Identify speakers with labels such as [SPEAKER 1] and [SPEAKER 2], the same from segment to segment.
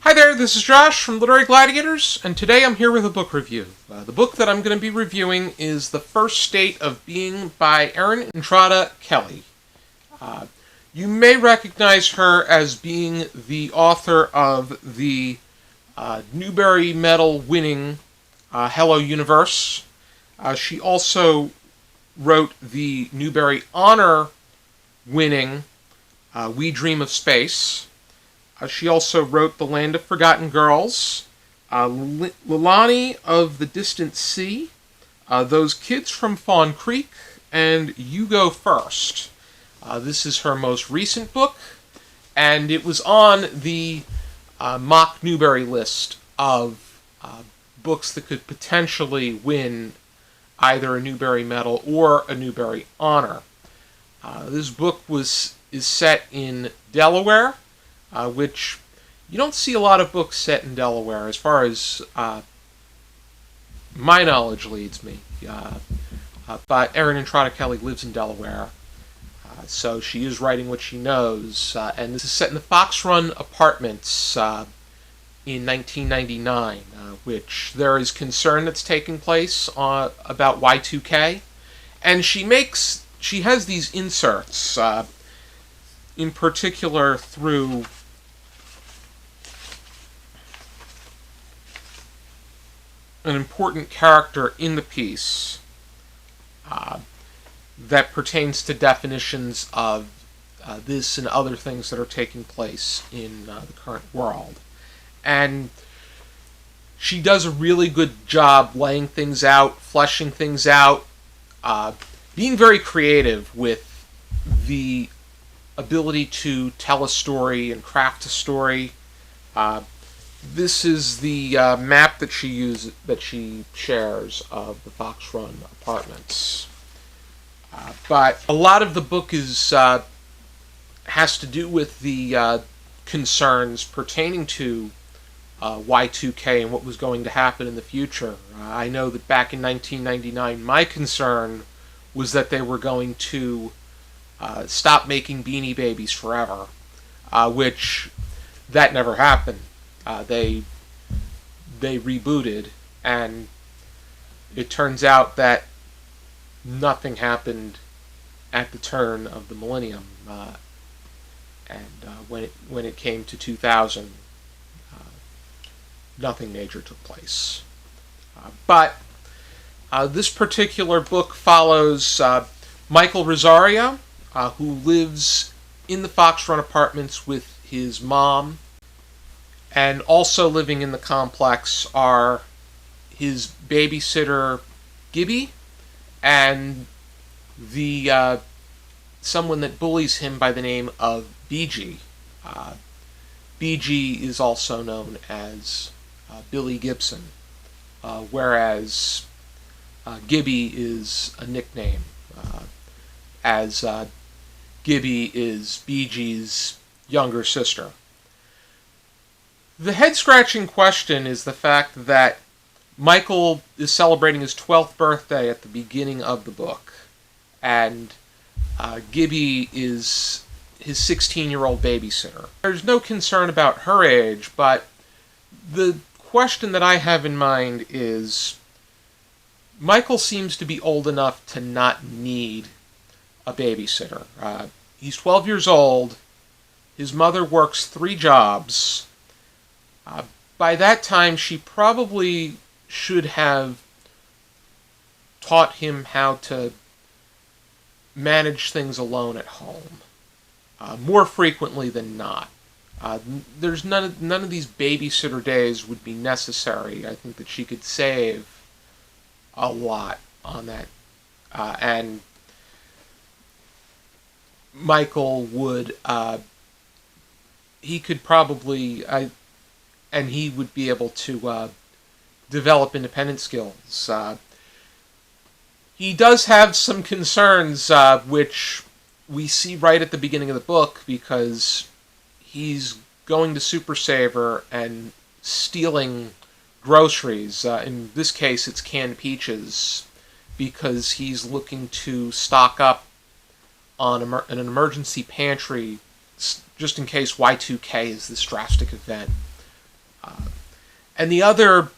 [SPEAKER 1] Hi there, this is Josh from Literary Gladiators, and today I'm here with a book review. The book that I'm going to be reviewing is The First State of Being by Erin Entrada Kelly. You may recognize her as being the author of the Newbery Medal winning Hello Universe. She also wrote the Newbery Honor winning We Dream of Space. She also wrote The Land of Forgotten Girls, Lilani of the Distant Sea, Those Kids from Fawn Creek, and You Go First. This is her most recent book, and it was on the Mock Newbery List of books that could potentially win either a Newbery Medal or a Newbery Honor. This book is set in Delaware, which you don't see a lot of books set in Delaware, as far as my knowledge leads me. But Erin Entrada Kelly lives in Delaware, so she is writing what she knows. And this is set in the Fox Run Apartments in 1999, which there is concern that's taking place about Y2K. And she has these inserts, in particular through an important character in the piece that pertains to definitions of this and other things that are taking place in the current world. And she does a really good job laying things out, fleshing things out, being very creative with the ability to tell a story and craft a story. This is the map that she shares of the Fox Run Apartments. But a lot of the book has to do with the concerns pertaining to Y2K and what was going to happen in the future. I know that back in 1999, my concern was that they were going to stop making Beanie Babies forever, which that never happened. They rebooted, and it turns out that nothing happened at the turn of the millennium, and when it came to 2000, nothing major took place. But this particular book follows Michael Rosario, who lives in the Fox Run Apartments with his mom. And also living in the complex are his babysitter, Gibby, and the someone that bullies him by the name of BG. BG is also known as Billy Gibson, whereas Gibby is a nickname, as Gibby is BG's younger sister. The head-scratching question is the fact that Michael is celebrating his 12th birthday at the beginning of the book, and Gibby is his 16-year-old babysitter. There's no concern about her age, but the question that I have in mind is, Michael seems to be old enough to not need a babysitter. He's 12 years old, his mother works 3 jobs. By that time, she probably should have taught him how to manage things alone at home, more frequently than not. There's none of these babysitter days would be necessary. I think that she could save a lot on that, and Michael would. He could probably. And he would be able to develop independent skills. He does have some concerns, which we see right at the beginning of the book, because he's going to Super Saver and stealing groceries. In this case, it's canned peaches, because he's looking to stock up on an emergency pantry just in case Y2K is this drastic event. And the other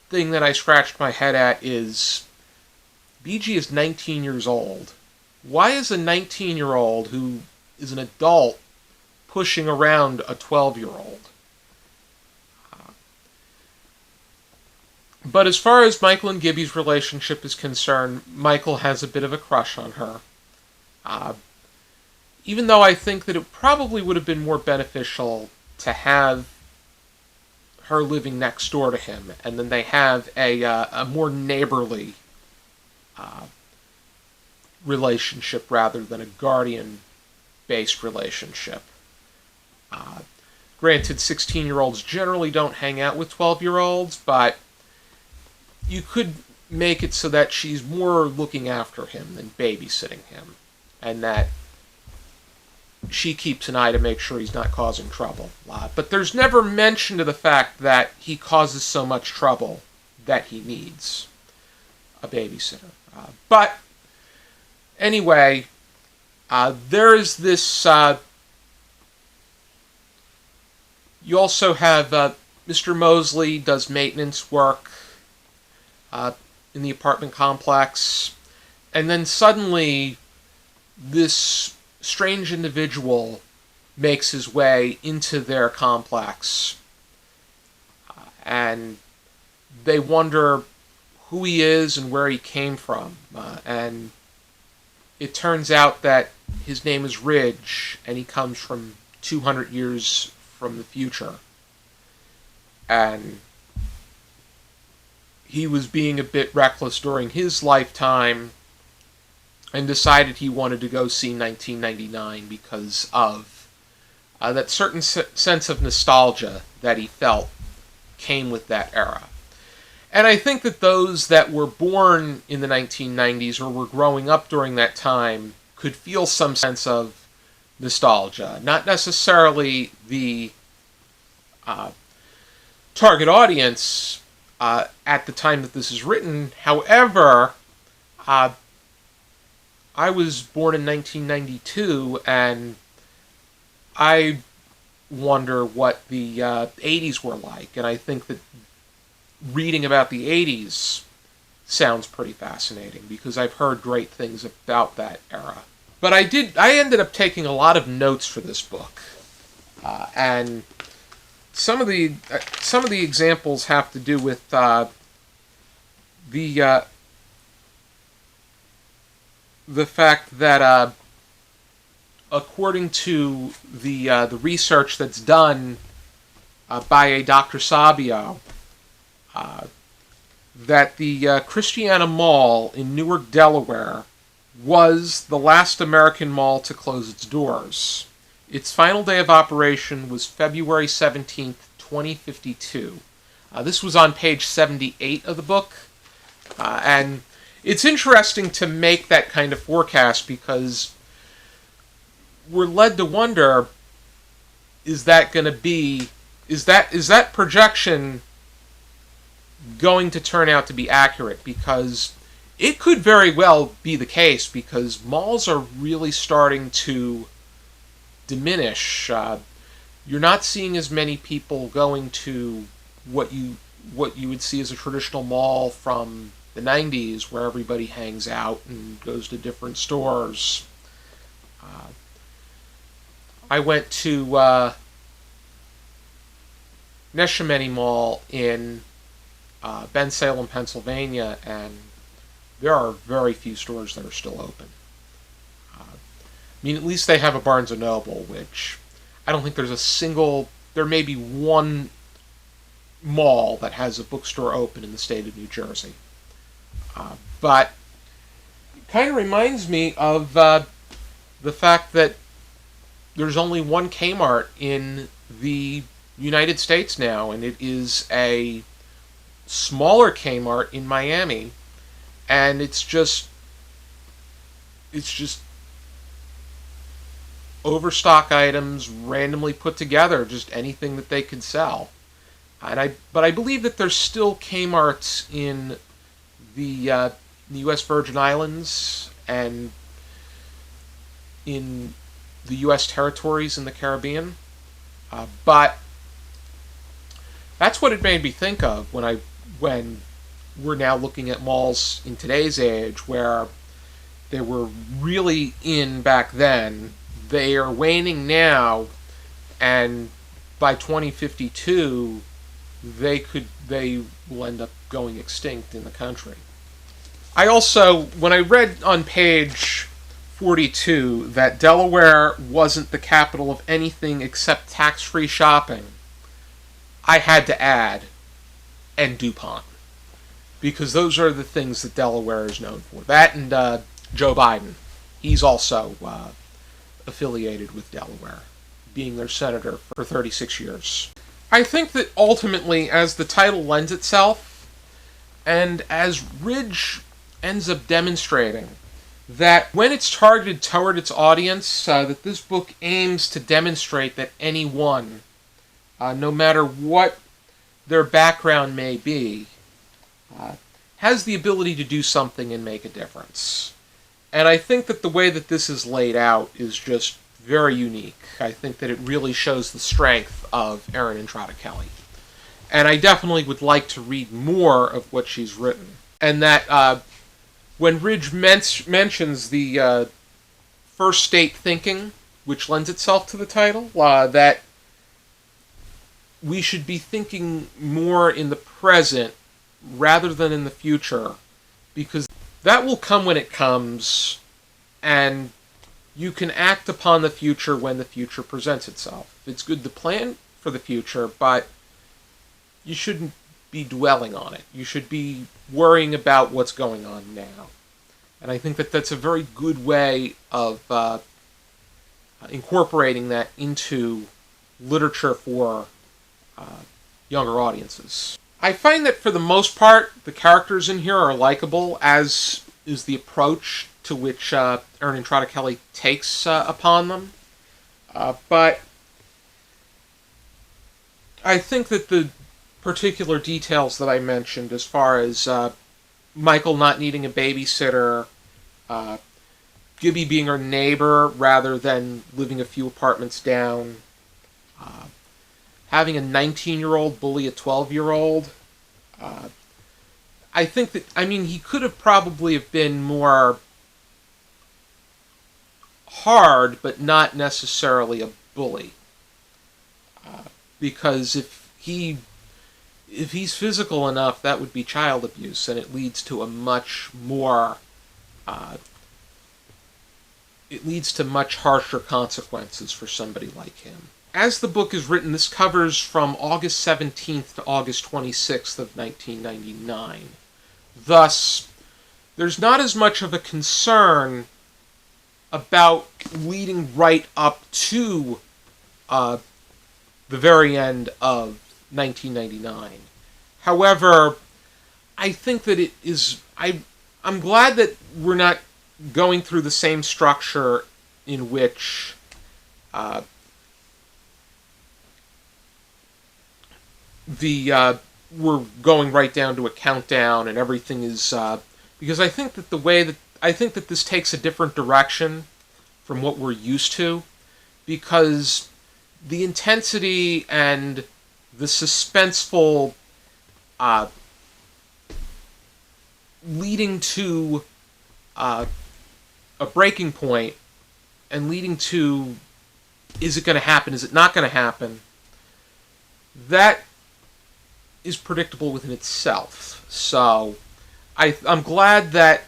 [SPEAKER 1] thing that I scratched my head at is BG is 19 years old. Why is a 19-year-old who is an adult pushing around a 12-year-old? But as far as Michael and Gibby's relationship is concerned, Michael has a bit of a crush on her. Even though I think that it probably would have been more beneficial to have her living next door to him, and then they have a more neighborly relationship rather than a guardian-based relationship. Granted, 16-year-olds generally don't hang out with 12-year-olds, but you could make it so that she's more looking after him than babysitting him, and that she keeps an eye to make sure he's not causing trouble. But there's never mention of the fact that he causes so much trouble that he needs a babysitter. But anyway, there is this... you also have Mr. Mosley does maintenance work in the apartment complex, and then suddenly this strange individual makes his way into their complex, and they wonder who he is and where he came from, and it turns out that his name is Ridge, and he comes from 200 years from the future, and he was being a bit reckless during his lifetime and decided he wanted to go see 1999 because of that certain sense of nostalgia that he felt came with that era. And I think that those that were born in the 1990s or were growing up during that time could feel some sense of nostalgia. Not necessarily the target audience at the time that this is written. However, I was born in 1992, and I wonder what the 80s were like, and I think that reading about the 80s sounds pretty fascinating, because I've heard great things about that era. But I ended up taking a lot of notes for this book, and some of the examples have to do with the fact that according to the research that's done by a Dr. Sabio, that the Christiana Mall in Newark, Delaware, was the last American mall to close its doors. Its final day of operation was February 17th, 2052. This was on page 78 of the book, and it's interesting to make that kind of forecast because we're led to wonder, is that projection going to turn out to be accurate? Because it could very well be the case, because malls are really starting to diminish. You're not seeing as many people going to what you would see as a traditional mall from the 90s, where everybody hangs out and goes to different stores. I went to Neshaminy Mall in Bensalem, Pennsylvania, and there are very few stores that are still open. I mean, at least they have a Barnes & Noble, which I don't think there's a single... There may be one mall that has a bookstore open in the state of New Jersey. But it kind of reminds me of the fact that there's only one Kmart in the United States now, and it is a smaller Kmart in Miami, and it's just overstock items randomly put together, just anything that they could sell. But I believe that there's still Kmarts in the U.S. Virgin Islands and in the U.S. territories in the Caribbean. But That's what it made me think of when we're now looking at malls in today's age, where they were really in back then. They are waning now, and by 2052, they will end up going extinct in the country. I also, when I read on page 42 that Delaware wasn't the capital of anything except tax-free shopping, I had to add, and DuPont. Because those are the things that Delaware is known for. That and Joe Biden. He's also affiliated with Delaware, being their senator for 36 years. I think that ultimately, as the title lends itself, and as Ridge ends up demonstrating, that when it's targeted toward its audience, that this book aims to demonstrate that anyone, no matter what their background may be, has the ability to do something and make a difference. And I think that the way that this is laid out is just very unique. I think that it really shows the strength of Erin Entrada Kelly. And I definitely would like to read more of what she's written. And that when Ridge mentions the first state thinking, which lends itself to the title, that we should be thinking more in the present rather than in the future, because that will come when it comes, and you can act upon the future when the future presents itself. It's good to plan for the future, but you shouldn't be dwelling on it. You should be worrying about what's going on now. And I think that that's a very good way of incorporating that into literature for younger audiences. I find that for the most part, the characters in here are likable, as is the approach to which Erin Entrada Kelly takes upon them. But I think that the particular details that I mentioned, as far as Michael not needing a babysitter, Gibby being her neighbor rather than living a few apartments down, having a 19-year-old bully a 12-year-old. I think that, he could have probably have been more hard, but not necessarily a bully. Because if he's physical enough, that would be child abuse, and it leads to much harsher consequences for somebody like him. As the book is written, this covers from August 17th to August 26th of 1999. Thus, there's not as much of a concern about leading right up to the very end of 1999. However, I think that it is... I'm glad that we're not going through the same structure in which we're going right down to a countdown and everything is... because I think that this takes a different direction from what we're used to, because the intensity and the suspenseful leading to a breaking point and leading to, is it going to happen, is it not going to happen, that is predictable within itself. So I'm glad that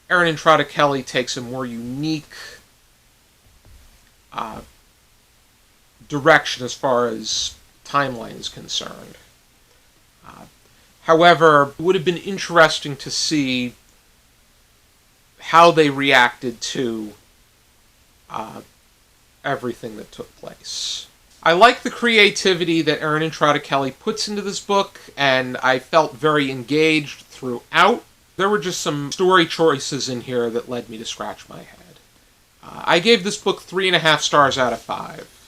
[SPEAKER 1] Erin Entrada Kelly takes a more unique direction as far as timeline is concerned. However, it would have been interesting to see how they reacted to everything that took place. I like the creativity that Erin Entrada Kelly puts into this book, and I felt very engaged throughout. There were just some story choices in here that led me to scratch my head. I gave this book 3.5 stars out of 5.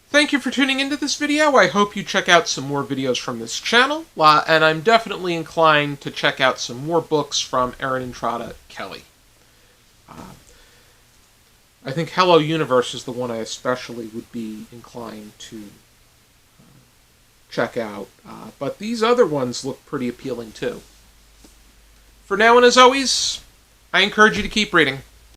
[SPEAKER 1] Thank you for tuning into this video. I hope you check out some more videos from this channel, and I'm definitely inclined to check out some more books from Erin Entrada Kelly. I think Hello Universe is the one I especially would be inclined to check out. But these other ones look pretty appealing too. For now and as always, I encourage you to keep reading.